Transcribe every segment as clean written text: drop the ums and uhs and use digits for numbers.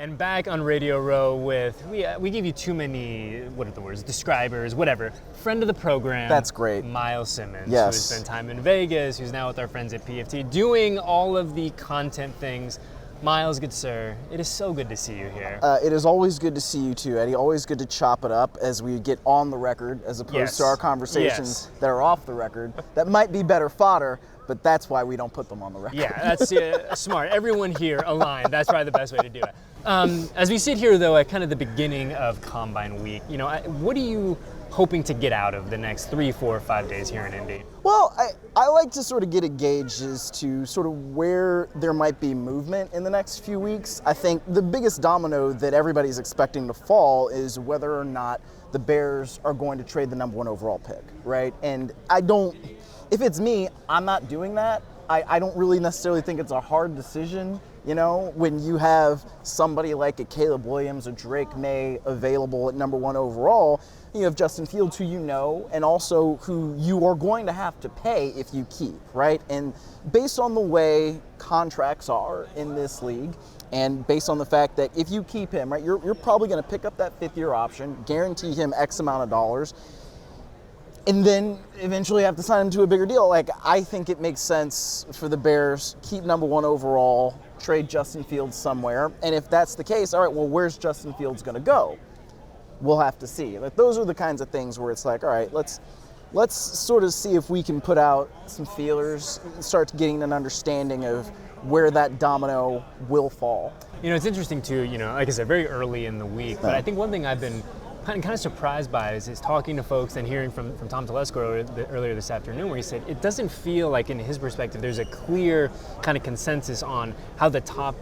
And back on Radio Row with, we give you too many, what are the words, describers, whatever. Friend of the program. That's great. Myles Simmons, Yes. who has spent time in Vegas, who's now with our friends at PFT, doing all of the content things. Myles, good sir, it is so good to see you here. It is always good to see you too, Eddie. Always good to chop it up as we get on the record, as opposed to our conversations that are off the record. That might be better fodder, but that's why we don't put them on the record. Yeah, that's smart. Everyone here aligned. That's probably the best way to do it. As we sit here, though, at kind of the beginning of Combine Week, what are you hoping to get out of the next 3, 4, 5 days here in Indy? Well, I like to sort of get a gauge as to sort of where there might be movement in the next few weeks. I think the biggest domino that everybody's expecting to fall is whether or not the Bears are going to trade the #1 overall pick, right? And if it's me, I'm not doing that. I don't really necessarily think it's a hard decision, when you have somebody like a Caleb Williams or Drake May available at #1 overall. You have Justin Fields, who and also who you are going to have to pay if you keep, right? And based on the way contracts are in this league, and based on the fact that if you keep him, right, you're probably going to pick up that 5th-year option, guarantee him X amount of dollars, and then eventually have to sign him to a bigger deal. I think it makes sense for the Bears, keep #1 overall, trade Justin Fields somewhere. And if that's the case, all right, well, where's Justin Fields going to go? We'll have to see. Those are the kinds of things where it's like, all right, let's sort of see if we can put out some feelers, start getting an understanding of where that domino will fall. It's interesting too, like I said, very early in the week, but I think one thing I've been kind of surprised by is talking to folks and hearing from Tom Telesco earlier this afternoon, where he said it doesn't feel like, in his perspective, there's a clear kind of consensus on how the top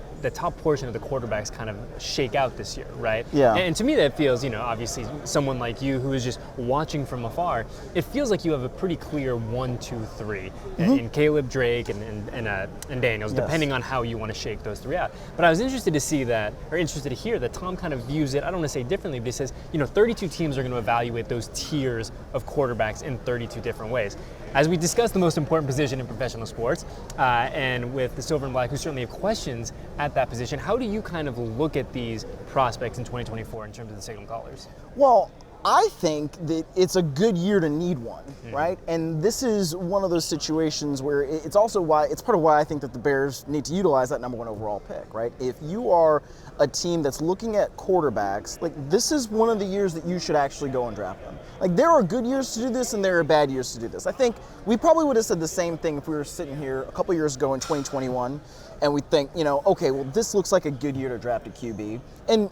portion of the quarterbacks kind of shake out this year, right? Yeah. And to me that feels, obviously someone like you who is just watching from afar, it feels like you have a pretty clear 1, 2, 3 in Caleb, Drake, and Daniels, depending on how you want to shake those 3 out. But I was interested to hear that Tom kind of views it, I don't want to say differently, but he says, 32 teams are going to evaluate those tiers of quarterbacks in 32 different ways. As we discuss the most important position in professional sports, and with the Silver and Black, who certainly have questions at that position, how do you kind of look at these prospects in 2024 in terms of the signal callers? Well, I think that it's a good year to need one, right? And this is one of those situations where it's part of why I think that the Bears need to utilize that #1 overall pick, right? If you are a team that's looking at quarterbacks, this is one of the years that you should actually go and draft them. There are good years to do this and there are bad years to do this. I think we probably would have said the same thing if we were sitting here a couple years ago in 2021 and we think, okay, well, this looks like a good year to draft a QB. And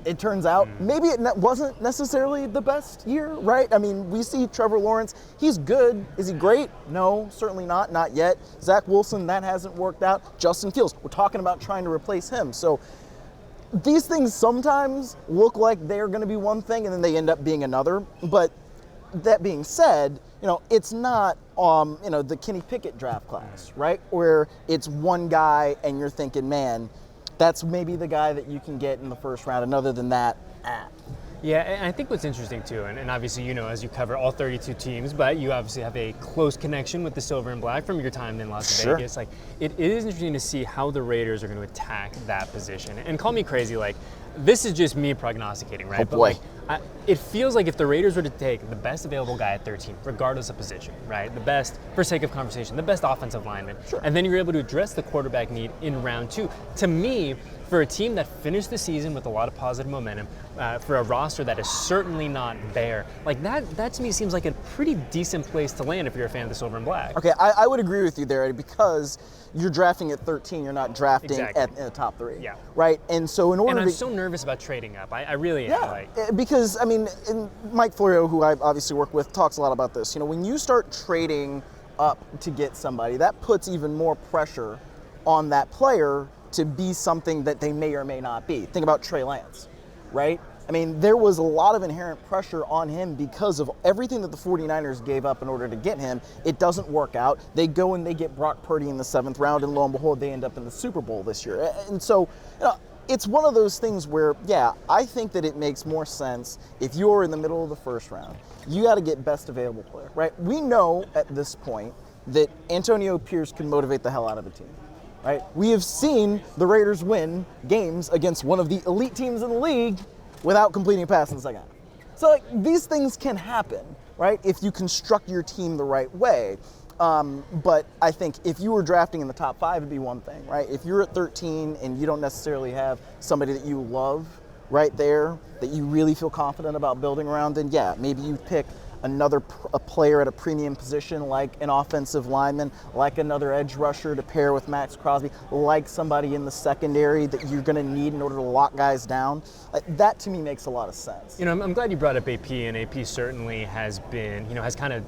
it turns out maybe it wasn't necessarily the best year, right? I mean, we see Trevor Lawrence. He's good. Is he great? No, certainly not. Not yet. Zach Wilson, that hasn't worked out. Justin Fields, we're talking about trying to replace him. So these things sometimes look like they're going to be one thing and then they end up being another. But that being said, it's not the Kenny Pickett draft class, right? Where it's one guy and you're thinking, man, that's maybe the guy that you can get in the first round, and other than that, Yeah, and I think what's interesting too, and obviously as you cover all 32 teams, but you obviously have a close connection with the Silver and Black from your time in Las Vegas. It is interesting to see how the Raiders are going to attack that position. And call me crazy, this is just me prognosticating, right? Oh boy. But it feels like if the Raiders were to take the best available guy at 13, regardless of position, right? The best, for sake of conversation, the best offensive lineman, and then you're able to address the quarterback need in round 2. To me, for a team that finished the season with a lot of positive momentum, for a roster that is certainly not bare, that to me seems like a pretty decent place to land if you're a fan of the Silver and Black. Okay, I would agree with you there, Eddie, because you're drafting at 13, you're not drafting in the top 3. Yeah. Right? And so I'm so nervous about trading up. I really am. Because, Mike Florio, who I obviously work with, talks a lot about this. When you start trading up to get somebody, that puts even more pressure on that player to be something that they may or may not be. Think about Trey Lance, right? There was a lot of inherent pressure on him because of everything that the 49ers gave up in order to get him. It doesn't work out. They go and they get Brock Purdy in the 7th round, and lo and behold, they end up in the Super Bowl this year. And so, it's one of those things where, I think that it makes more sense if you're in the middle of the first round. You got to get best available player, right? We know at this point that Antonio Pierce can motivate the hell out of a team. right? We have seen the Raiders win games against one of the elite teams in the league without completing a pass in the second half. So like, these things can happen, right, if you construct your team the right way. But I think if you were drafting in the top 5, it'd be one thing, right? If you're at 13 and you don't necessarily have somebody that you love right there, that you really feel confident about building around, then yeah, maybe you pick a player at a premium position, like an offensive lineman, like another edge rusher to pair with Max Crosby, like somebody in the secondary that you're going to need in order to lock guys down. That to me makes a lot of sense. I'm glad you brought up AP, and AP certainly has been, has kind of,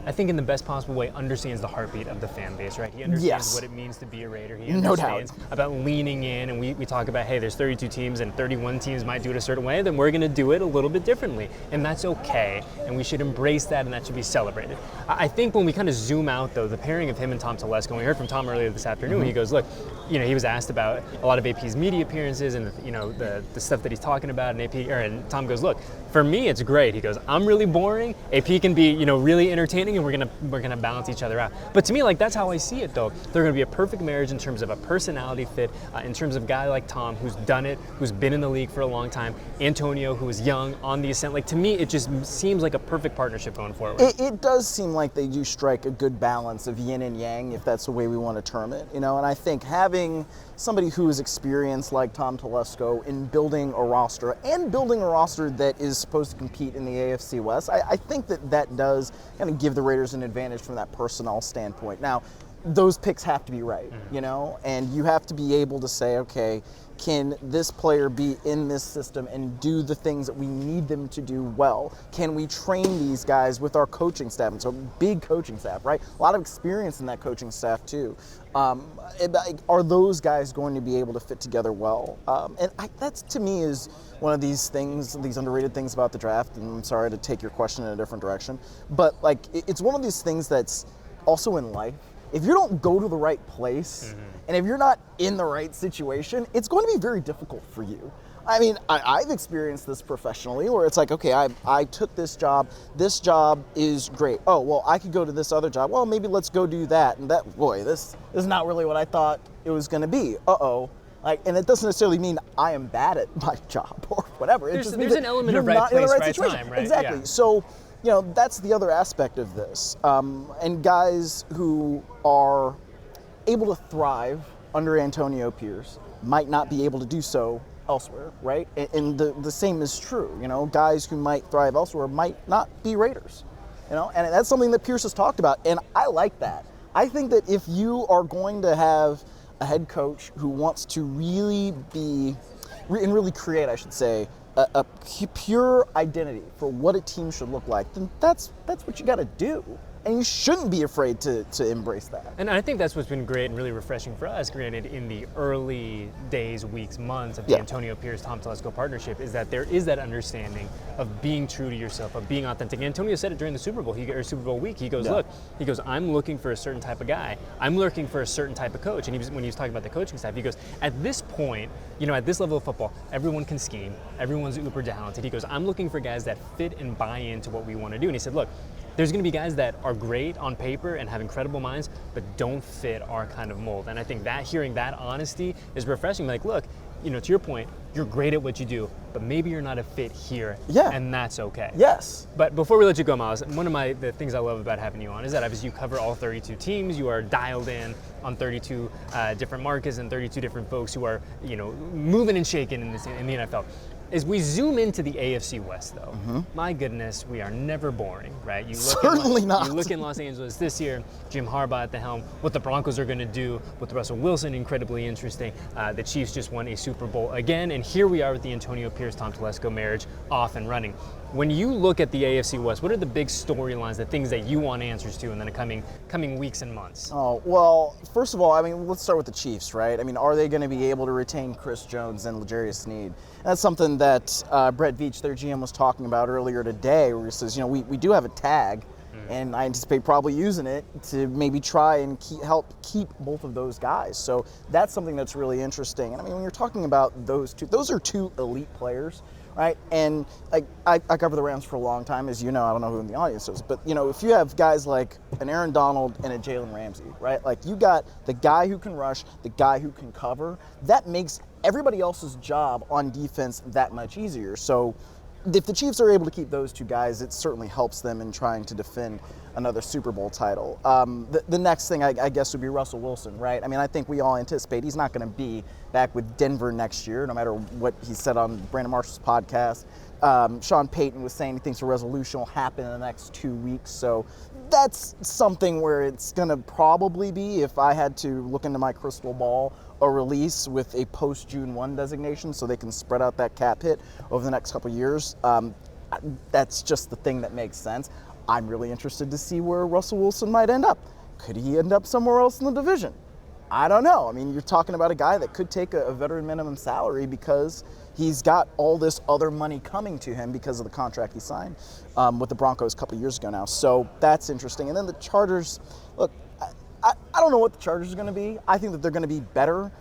I think in the best possible way, understands the heartbeat of the fan base, right? He understands what it means to be a Raider. He understands about leaning in, and we talk about, hey, there's 32 teams and 31 teams might do it a certain way, then we're going to do it a little bit differently. And that's okay, and we should embrace that, and that should be celebrated. I think when we kind of zoom out, though, the pairing of him and Tom Telesco, and we heard from Tom earlier this afternoon, he goes, look, he was asked about a lot of AP's media appearances and, the stuff that he's talking about, and Tom goes, look, for me, it's great. He goes, I'm really boring. AP can be, really entertaining, and we're gonna balance each other out. But to me, like, that's how I see it, though. They're gonna be a perfect marriage in terms of a personality fit, in terms of a guy like Tom, who's done it, who's been in the league for a long time, Antonio, who is young, on the ascent. Like, to me, it just seems like a perfect partnership going forward. It does seem like they do strike a good balance of yin and yang, if that's the way we want to term it, and I think having somebody who is experienced like Tom Telesco in building a roster, and building a roster that is supposed to compete in the AFC West, I think that does kind of give the Raiders an advantage from that personnel standpoint. Now, those picks have to be right, and you have to be able to say, okay, can this player be in this system and do the things that we need them to do well? Can we train these guys with our coaching staff? And so big coaching staff, right? A lot of experience in that coaching staff too. Are those guys going to be able to fit together well? That's, to me, is one of these things, these underrated things about the draft, and I'm sorry to take your question in a different direction, but like, it's one of these things that's also in life. If you don't go to the right place, and if you're not in the right situation, it's going to be very difficult for you. I mean, I've experienced this professionally, where it's like, okay, I took this job is great. Oh, well, I could go to this other job. Well, maybe let's go do that. And this is not really what I thought it was going to be. And it doesn't necessarily mean I am bad at my job or whatever. There's an element of right place, right time, right? Exactly. Yeah. So, that's the other aspect of this. And guys who are able to thrive under Antonio Pierce might not be able to do so elsewhere, right? And the same is true. Guys who might thrive elsewhere might not be Raiders. And that's something that Pierce has talked about, and I like that. I think that if you are going to have a head coach who wants to really create, I should say, a pure identity for what a team should look like, then that's what you got to do. And you shouldn't be afraid to embrace that. And I think that's what's been great and really refreshing for us, granted, in the early days, weeks, months of the Antonio Pierce-Tom Telesco partnership, is that there is that understanding of being true to yourself, of being authentic. Antonio said it during the Super Bowl, Super Bowl week. He goes, look, I'm looking for a certain type of guy. I'm looking for a certain type of coach. And when he was talking about the coaching staff, he goes, at this point, at this level of football, everyone can scheme. Everyone's uber talented. He goes, I'm looking for guys that fit and buy into what we want to do. And he said, look, there's going to be guys that are great on paper and have incredible minds, but don't fit our kind of mold. And I think that hearing that honesty is refreshing. Like, look, to your point, you're great at what you do, but maybe you're not a fit here, and that's okay. Yes. But before we let you go, Myles, one of the things I love about having you on is that obviously you cover all 32 teams. You are dialed in on 32 different markets and 32 different folks who are, moving and shaking in the NFL. As we zoom into the AFC West, though, my goodness, we are never boring, right? Certainly not. You look in Los Angeles this year, Jim Harbaugh at the helm, what the Broncos are going to do with Russell Wilson, incredibly interesting. The Chiefs just won a Super Bowl again, and here we are with the Antonio Pierce-Tom Telesco marriage off and running. When you look at the AFC West, what are the big storylines, the things that you want answers to in the coming weeks and months? Oh, well, first of all, let's start with the Chiefs, right? Are they going to be able to retain Chris Jones and L'Jarius Sneed? And that's something that Brett Veach, their GM, was talking about earlier today, where he says, we do have a tag, and I anticipate probably using it to maybe try and help keep both of those guys. So that's something that's really interesting. And when you're talking about those two, those are two elite players. right? And like I cover the Rams for a long time, as you know. I don't know who in the audience is, but if you have guys like an Aaron Donald and a Jalen Ramsey, right? Like you got the guy who can rush, the guy who can cover. That makes everybody else's job on defense that much easier. So if the Chiefs are able to keep those two guys, it certainly helps them in trying to defend another Super Bowl title. The next thing, I guess, would be Russell Wilson, right? I mean, I think we all anticipate he's not going to be back with Denver next year, no matter what he said on Brandon Marshall's podcast. Sean Payton was saying he thinks a resolution will happen in the next 2 weeks. So that's something where it's going to probably be, if I had to look into my crystal ball, a release with a post-June 1 designation so they can spread out that cap hit over the next couple of years. That's just the thing that makes sense. I'm really interested to see where Russell Wilson might end up. Could he end up somewhere else in the division? I don't know. I mean, you're talking about a guy that could take a veteran minimum salary because he's got all this other money coming to him because of the contract he signed with the Broncos a couple of years ago now. So that's interesting. And then the Chargers, look, I don't know what the Chargers are going to be. I think that they're going to be better.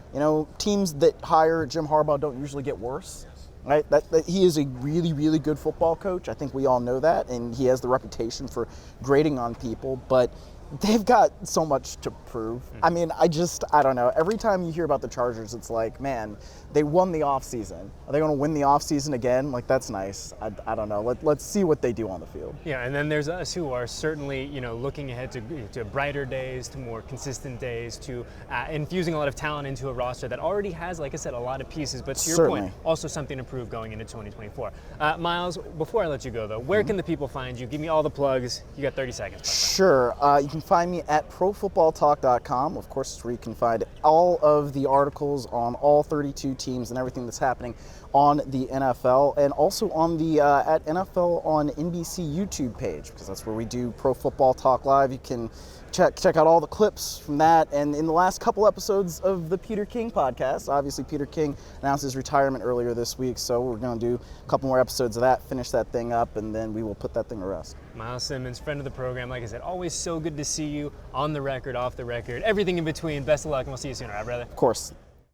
Teams that hire Jim Harbaugh don't usually get worse. Right? That he is a really, really good football coach. I think we all know that, and he has the reputation for grading on people, but they've got so much to prove. I mean, I don't know. Every time you hear about the Chargers, it's like, man, they won the offseason. Are they going to win the offseason again? Like, that's nice. I don't know. Let's see what they do on the field. Yeah, and then there's us who are certainly, looking ahead to brighter days, to more consistent days, to infusing a lot of talent into a roster that already has, like I said, a lot of pieces. But to your point, also something to prove going into 2024. Myles, before I let you go, though, where can the people find you? Give me all the plugs. You got 30 seconds. Sure. You can find me at profootballtalk.com. Of course, it's where you can find all of the articles on all 32 teams and everything that's happening on the NFL, and also on the at NFL on NBC YouTube page, because that's where we do Pro Football Talk Live. You can check out all the clips from that. And in the last couple episodes of the Peter King podcast, obviously Peter King announced his retirement earlier this week, so we're going to do a couple more episodes of that, finish that thing up, and then we will put that thing to rest. Myles Simmons, friend of the program, like I said, always so good to see you on the record, off the record, everything in between. Best of luck, and we'll see you soon, all right, brother? Of course.